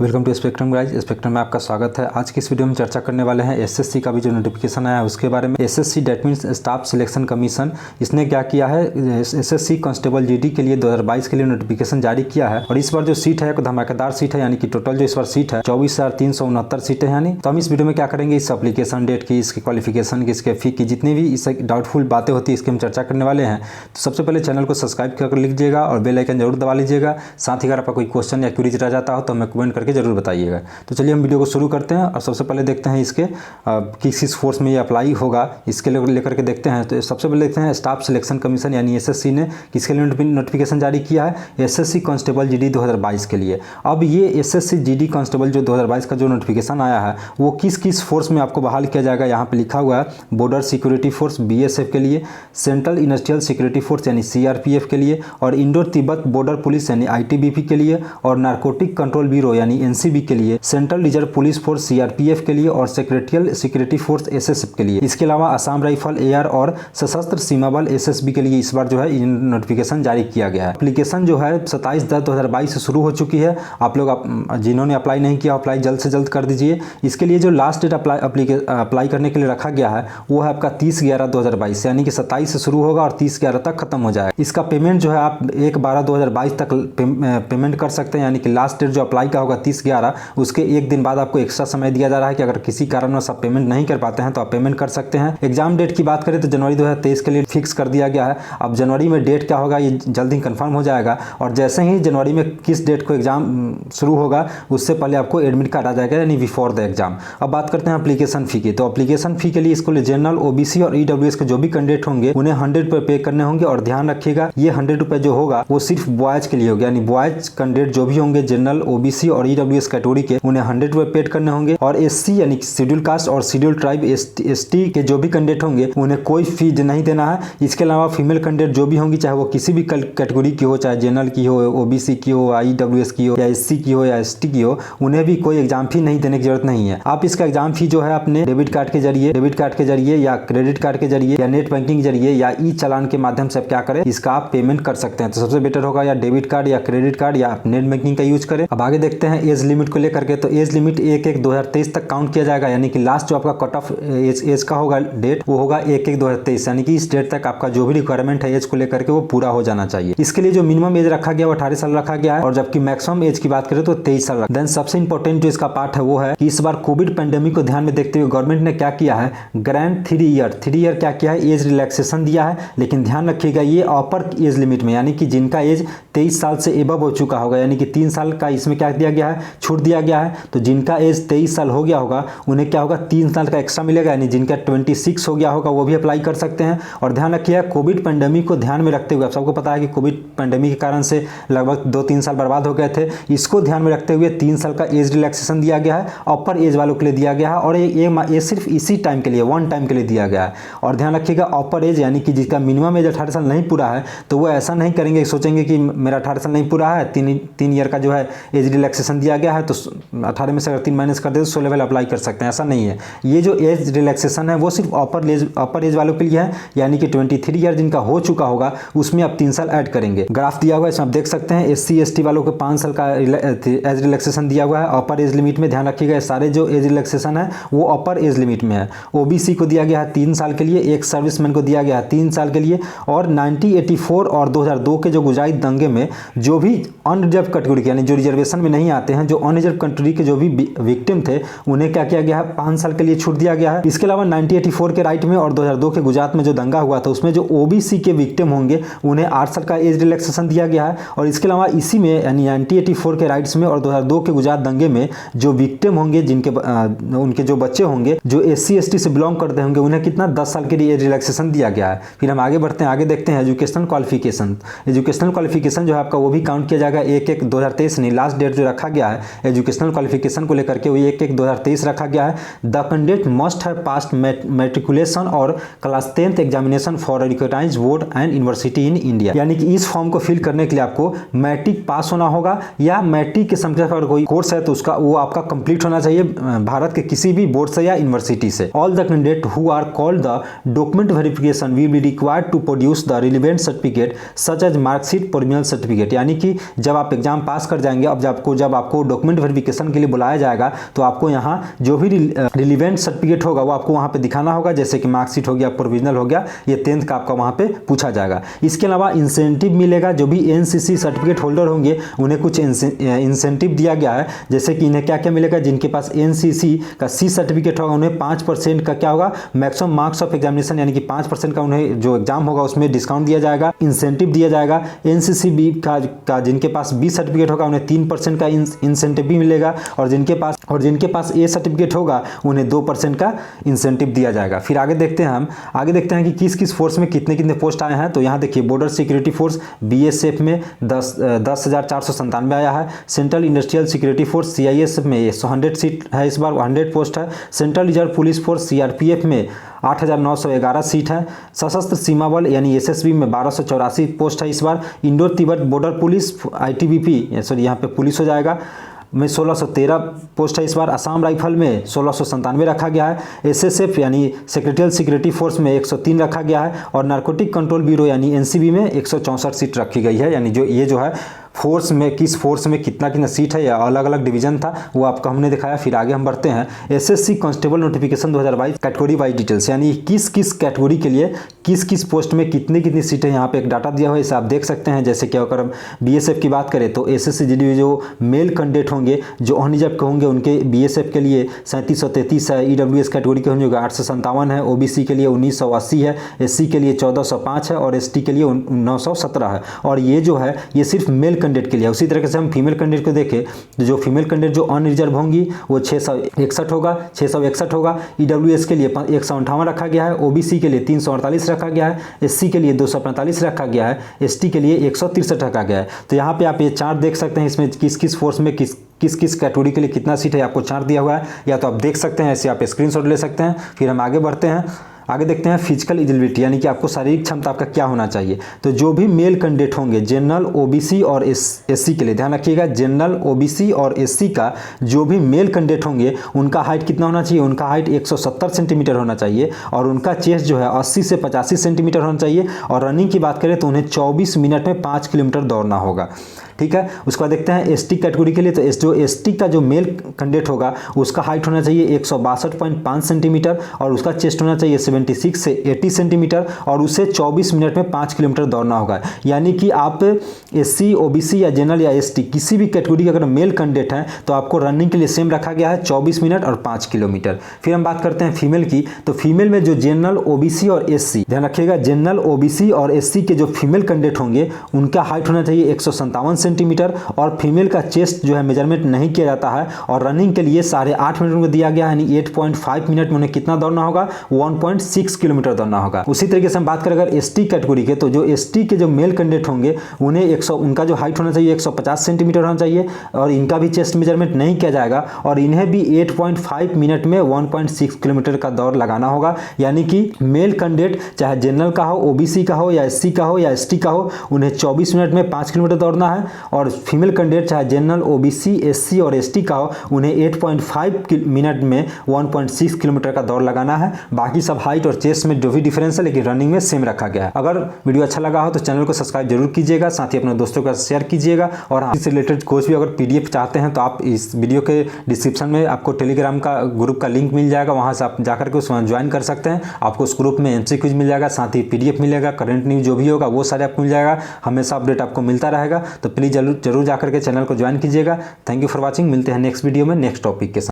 Welcome to spectrum guys. Spectrum में आपका स्वागत है। आज की इस वीडियो में चर्चा करने वाले हैं एसएससी का भी जो नोटिफिकेशन आया है उसके बारे में। SSC that means staff selection commission, इसने क्या किया है, एसएससी कांस्टेबल जीडी के लिए 2022 के लिए नोटिफिकेशन जारी किया है। और इस बार जो सीट है एक धमाकेदार सीट है, यानी कि टोटल जो इस बार सीट है 24,369 सीटें हैं। यानी तो हम इस वीडियो में क्या करेंगे, इस एप्लीकेशन डेट की, इसके क्वालिफिकेशन की, इसके फी की, जितनी भी इस डाउटफुल बातें होती है इसकी हम चर्चा करने वाले हैं। तो सबसे पहले चैनल को सब्सक्राइब कर लीजिएगा और बेल आइकन जरूर दबा लीजिएगा। साथ ही अगर आपका कोई क्वेश्चन या क्वेरीज रह जाता हो तो हमें कमेंट करके जरूर बताइएगा। तो चलिए हम वीडियो को शुरू करते हैं और सबसे पहले देखते हैं इसके किस फोर्स में ये अप्लाई होगा, इसके लेकर के देखते हैं। तो सबसे पहले देखते हैं स्टाफ सिलेक्शन कमीशन यानी एसएससी ने किसके लिए नोटिफिकेशन जारी किया है, एसएससी कांस्टेबल जीडी 2022 के लिए। अब ये एसएससी जीडी कांस्टेबल जो 2022 का जो नोटिफिकेशन आया है वो किस किस फोर्स में आपको बहाल किया जाएगा, यहाँ पे लिखा हुआ है बॉर्डर सिक्योरिटी फोर्स बीएसएफ के लिए, सेंट्रल इंडस्ट्रियल सिक्योरिटी फोर्स यानी सीआरपीएफ के लिए, और इंडो तिब्बत बॉर्डर पुलिस यानी आईटीबीपी के लिए, और नारकोटिक कंट्रोल ब्यूरो यानी एनसीबी के लिए, central reserve police force CRPF के लिए, और सेक्रेटरियल सिक्योरिटी फोर्स एसएसएफ के लिए। इसके अलावा असम राइफल एआर और सशस्त्र सीमा बल एसएसबी के लिए इस बार जो है नोटिफिकेशन जारी किया गया है। एप्लीकेशन जो है 27/10/2022 से शुरू हो चुकी है। आप लोग जिन्होंने अप्लाई नहीं किया अप्लाई जल्द से जल्द कर दीजिए। इसके लिए जो लास्ट डेट अप्लाई करने के लिए रखा गया है वो है आपका 30/11/2022, यानी कि 27 से शुरू होगा और 30/11 तक खत्म हो जाएगा। इसका पेमेंट जो है आप 1/12/2022 तक पेमेंट कर सकते हैं, यानी कि लास्ट डेट जो अप्लाई का होगा 30/11, उसके एक दिन बाद आपको एक्स्ट्रा समय दिया जा रहा है कि अगर किसी कारणवश आप पेमेंट नहीं कर पाते हैं तो आप पेमेंट कर सकते हैं। एग्जाम डेट की बात करें तो जनवरी 2023 के लिए फिक्स कर दिया गया है। अब जनवरी में डेट क्या होगा ये जल्द ही कंफर्म हो जाएगा, और जैसे ही जनवरी में किस डेट को एग्जाम शुरू होगा उससे पहले आपको एडमिट कार्ड आ जाएगा, यानी बिफोर द एग्जाम। अब बात करते हैं एप्लीकेशन फ़ी की। तो एप्लीकेशन फ़ी के लिए इसको जनरल, ओबीसी और ईडब्ल्यूएस के जो भी कैंडिडेट होंगे उन्हें 100 रुपये पे करने होंगे। और ध्यान रखिएगा ये 100 रुपये जो होगा वो सिर्फ बॉयज के लिए होगा, यानी बॉयज कैंडिडेट जो भी होंगे जनरल, ओबीसी और ईडब्ल्यूएस कैटेगरी के, उन्हें 100 रुपये पेड करने होंगे। और एससी यानी शेड्यूल कास्ट और शेड्यूल ट्राइब एसटी के जो भी कैंडिडेट होंगे उन्हें कोई फी नहीं देना है। इसके अलावा फीमेल कैंडिडेट जो भी होंगी, चाहे वो किसी भी कैटेगरी की हो, चाहे जनरल की हो, ओबीसी की हो, ईडब्ल्यूएस की हो, या एससी की हो या एसटी की हो, उन्हें भी कोई एग्जाम फी नहीं देने की जरूरत नहीं है। आप इसका एग्जाम फी जो है अपने डेबिट कार्ड के जरिए या क्रेडिट कार्ड के जरिए या नेट बैंकिंग के जरिए या ई चालान के माध्यम से आप क्या करें, इसका आप पेमेंट कर सकते हैं। तो सबसे बेटर होगा या डेबिट कार्ड या क्रेडिट कार्ड या नेट बैंकिंग का यूज करें। अब आगे देखते हैं एज लिमिट को लेकर के। तो एज लिमिट 1/1/2023 तक काउंट किया जाएगा, यानी कि लास्ट जो आपका कट ऑफ एज का होगा डेट वो होगा 1/1/2023, यानी कि इस डेट तक आपका जो भी रिक्वायरमेंट है एज को लेकर के वो पूरा हो जाना चाहिए। इसके लिए जो मिनिमम एज रखा गया वो 18 साल रखा गया है, और जबकि मैक्सिमम एज की बात करें तो 23 साल। देन सबसे इंपॉर्टेंट जो इसका पार्ट है वो है कि इस बार कोविड पेंडेमिक को ध्यान में देखते हुए गवर्नमेंट ने क्या किया है, ग्रैंड 3 ईयर क्या किया है, एज रिलैक्सेशन दिया है। लेकिन ध्यान रखिएगा ये अपर एज लिमिट में, यानी कि जिनका एज 23 साल से एबव हो चुका होगा, यानी कि 3 साल का इसमें क्या दिया गया है, छूट दिया गया है। तो जिनका एज 23 साल हो गया होगा उन्हें क्या होगा, 3 साल का एक्स्ट्रा मिलेगा, यानी जिनका 26 हो गया होगा वो भी अप्लाई कर सकते हैं। और ध्यान रखिएगा कोविड पेंडेमिक को ध्यान में रखते हुए, आप सबको पता है कि कोविड पेंडेमिक के कारण से लगभग 2-3 साल बर्बाद हो गए थे, इसको ध्यान में रखते हुए 3 साल का एज रिलैक्सेशन दिया गया है, अपर एज वालों के लिए दिया गया है। और ये सिर्फ इसी टाइम के लिए, 1 टाइम के लिए दिया गया है। और ध्यान रखिएगा अपर एज यानी कि जिसका मिनिमम एज 18 साल नहीं पूरा है तो वो ऐसा नहीं करेंगे, सोचेंगे कि मेरा 18 साल नहीं पूरा है, 3 ईयर का जो है एज रिलैक्सेशन दिया गया है तो 18 में से अगर 3 माइनस कर दे तो 16 लेवल अप्लाई कर सकते हैं। ऐसा नहीं है, ये जो एज रिलैक्सेशन है वो सिर्फ अपर एज वालों के लिए है, यानी कि 23 ईयर जिनका हो चुका होगा उसमें आप 3 साल ऐड करेंगे। ग्राफ दिया हुआ है इसमें आप देख सकते हैं, एससी एसटी वालों को 5 साल का एज रिलैक्सेशन दिया हुआ है अपर एज लिमिट में। ध्यान रखिएगा सारे जो एज रिलैक्सेशन है वो अपर एज लिमिट में है। ओबीसी को दिया गया है 3 साल के लिए, एक सर्विसमैन को दिया गया है 3 साल के लिए, और 1984 और 2002 के जो गुजरात दंगे में जो भी अनरिजर्व कैटेगरी के, यानी जो रिजर्वेशन में नहीं आते हैं, जो अनरिजर्व कैटेगरी के जो भी विक्टिम थे उन्हें क्या किया गया है, 5 साल के लिए छूट दिया गया है। इसके अलावा 1984 के राइट में और 2002 के गुजरात में जो दंगा हुआ था उसमें जो ओबीसी के विक्टिम होंगे उन्हें 8 साल का एज रिलैक्सेशन दिया गया है। और इसके अलावा इसी में यानी 1984 के राइट्स में और 2002 के गुजरात दंगे में जो विक्टिम होंगे, जिनके उनके जो बच्चे होंगे जो एससी एसटी से बिलोंग करते होंगे उन्हें कितना 10 साल के लिए एज रिलैक्सेशन दिया गया है। फिर हम आगे बढ़ते हैं, आगे देखते हैं एजुकेशनल क्वालिफिकेशन। एजुकेशनल क्वालिफिकेशन जो है आपका वो भी काउंट किया जाएगा 1/1/2023, नहीं लास्ट डेट जो रखा गया है एजुकेशनल क्वालिफिकेशन को लेकर के वो 1/1/2023 रखा गया है। The candidate must have passed matriculation or class 10th examination for recognised board and university in India, यानी कि इस फॉर्म को फिल करने के लिए आपको मैट्रिक पास होना होगा या मैट्रिक के समकक्ष अगर कोई कोर्स है तो उसका वो आपका कंप्लीट होना चाहिए भारत के किसी भी बोर्ड से या यूनिवर्सिटी से। All the candidate who are called the document verification will be required to produce the relevant certificate such as marksheet, provisional certificate, यानी कि जब आप एग्जाम पास कर जाएंगे, अब जब आपको आपको डॉक्यूमेंट वेरिफिकेशन के लिए बुलाया जाएगा तो आपको यहाँ जो भी रिलीवेंट सर्टिफिकेट होगा वो आपको वहाँ पे दिखाना होगा, जैसे कि मार्कशीट हो गया, प्रोविजनल हो गया, ये 10th का आपका वहाँ पे पूछा जाएगा। इसके अलावा इंसेंटिव मिलेगा, जो भी एनसीसी सर्टिफिकेट होल्डर होंगे उन्हें कुछ इंसेंटिव दिया गया है, जैसे कि इन्हें क्या क्या मिलेगा, जिनके पास एनसीसी का सी सर्टिफिकेट होगा उन्हें 5% का क्या होगा, मैक्सिमम मार्क्स ऑफ एग्जामिनेशन यानी कि 5% का उन्हें जो एग्जाम होगा उसमें डिस्काउंट दिया जाएगा, इंसेंटिव दिया जाएगा। एनसीसी बी का जिनके पास बी सर्टिफिकेट होगा उन्हें 3% का इंसेंटिव भी मिलेगा, और जिनके पास ए सर्टिफिकेट होगा उन्हें 2% का इंसेंटिव दिया जाएगा। फिर आगे देखते हैं कि किस किस फोर्स में कितने कितने पोस्ट आए हैं। तो यहाँ देखिए, बॉर्डर सिक्योरिटी फोर्स बीएसएफ में 10,497 आया है। Central industrial security force CISF में 100 सीट है, इस बार 100 पोस्ट है। Central reserve police force CRPF में 8,911 सीट है। सशस्त्र सीमा बल यानी एसएसबी में 1284 पोस्ट है इस बार। Indo Tibet border police ITBP sorry यहाँ पे पुलिस हो जाएगा में 1613 पोस्ट है इस बार। असम राइफल में 1697 रखा गया है। एसएसएफ यानी सेक्रेटरियल सिक्योरिटी फोर्स में 103 रखा गया है, और नारकोटिक कंट्रोल ब्यूरो यानी एनसीबी में 164 सीट रखी गई है। यानी जो है फोर्स में किस फोर्स में कितना सीट है या अलग अलग डिवीजन था वो आपको हमने दिखाया। फिर आगे हम बढ़ते हैं, SSC constable notification 2022 category wise details, यानी किस किस कैटेगरी के लिए किस किस पोस्ट में कितनी सीटें, यहाँ पे एक डाटा दिया हुआ है, इसे आप देख सकते हैं। जैसे कि अगर हम बीएसएफ की बात करें तो एसएससी जीडी जो मेल कैंडिडेट होंगे जो अनरिजर्व के होंगे उनके बीएसएफ के लिए 3733 है, ईडब्ल्यूएस कैटेगरी के होंगे 857 है, ओबीसी के लिए 1980 है, एससी के लिए 1405 है, और एसटी के लिए 917 है। और ये जो है ये सिर्फ मेल कैंडिडेट के लिए। उसी तरीके से हम फीमेल कैंडिडेट को देखें तो जो फीमेल कैंडिडेट जो अनरिजर्व होंगी वो 661 होगा। ईडब्ल्यूएस के लिए 158 रखा गया है, ओबीसी के लिए 348 रखा गया है, एससी के लिए 245 रखा गया है, एसटी के लिए 163 रखा गया है। तो यहाँ पे आप ये चार्ट देख सकते हैं, इसमें किस किस फोर्स में किस किस कैटेगरी के लिए कितना सीट है आपको चार्ट दिया हुआ है, या तो आप देख सकते हैं, ऐसे आप स्क्रीनशॉट ले सकते हैं। फिर हम आगे बढ़ते हैं, आगे देखते हैं फिजिकल एलिजिबिलिटी यानी कि आपको शारीरिक क्षमता आपका क्या होना चाहिए। तो जो भी मेल कैंडिडेट होंगे जनरल ओबीसी और एससी के लिए ध्यान रखिएगा, जनरल ओबीसी और एससी का जो भी मेल कैंडिडेट होंगे उनका हाइट कितना होना चाहिए, उनका हाइट 170 सेंटीमीटर होना चाहिए, और उनका चेस्ट जो है 80 से 85 सेंटीमीटर होना चाहिए। और रनिंग की बात करें तो उन्हें 24 मिनट में 5 किलोमीटर दौड़ना होगा। ठीक है, उसके बाद देखते हैं एसटी कैटेगरी के लिए। तो जो एसटी का जो मेल कैंडिडेट होगा उसका हाइट होना चाहिए 162.5 सेंटीमीटर, और उसका चेस्ट होना चाहिए 76 से 80 सेंटीमीटर, और उसे 24 मिनट में 5 किलोमीटर दौड़ना होगा। यानी कि आप एससी, ओबीसी या जनरल या एसटी किसी भी कैटेगरी के अगर मेल कैंडिडेट हैं तो आपको रनिंग के लिए सेम रखा गया है 24 मिनट और 5 किलोमीटर। फिर हम बात करते हैं फीमेल की। तो फीमेल में जो जनरल ओबीसी और एससी, ध्यान रखिएगा, जनरल ओबीसी और एससी के जो फीमेल कैंडिडेट होंगे उनका हाइट होना चाहिए 157 सेंटीमीटर, और फीमेल का चेस्ट जो है मेजरमेंट नहीं किया जाता है, और रनिंग के लिए 8.5 मिनट में दिया गया है, यानी 8.5 मिनट में उन्हें कितना दौड़ना होगा, 1.6 किलोमीटर दौड़ना होगा। उसी तरीके से हम बात करें अगर एसटी कैटेगरी के, तो जो एसटी के जो मेल कैंडिडेट होंगे उन्हें उनका जो हाइट होना चाहिए 150 सेंटीमीटर होना चाहिए, और इनका भी चेस्ट मेजरमेंट नहीं किया जाएगा, और इन्हें भी 8.5 मिनट में 1.6 किलोमीटर का दौड़ लगाना होगा। यानी कि मेल कैंडिडेट चाहे जनरल का हो, ओबीसी का हो, या एससी का हो, या एसटी का हो, उन्हें 24 मिनट में 5 किलोमीटर दौड़ना है, और फीमेल कैंडिडेट चाहे जनरल ओबीसी, एससी और एसटी का हो, उन्हें 8.5 मिनट में 1.6 किलोमीटर का दौड़ लगाना है। बाकी सब हाइट और चेस्ट में जो भी डिफरेंस है लेकिन रनिंग में सेम रखा गया है। अगर वीडियो अच्छा लगा हो तो चैनल को सब्सक्राइब जरूर कीजिएगा, साथ ही अपने दोस्तों का शेयर कीजिएगा। और इससे रिलेटेड कोई भी अगर पीडीएफ चाहते हैं तो आप इस वीडियो के डिस्क्रिप्शन में आपको टेलीग्राम का ग्रुप का लिंक मिल जाएगा, वहां से आप जाकर के उसमें ज्वाइन कर सकते हैं। आपको उस ग्रुप में एमसीक्यूज मिल जाएगा, साथ ही पीडीएफ मिलेगा, करंट न्यूज जो भी होगा वो सारे आपको मिल जाएगा, हमेशा अपडेट आपको मिलता रहेगा। तो प्लीज़ जरूर जाकर के चैनल को ज्वाइन कीजिएगा। थैंक यू फॉर वॉचिंग, मिलते हैं नेक्स्ट वीडियो में नेक्स्ट टॉपिक के साथ।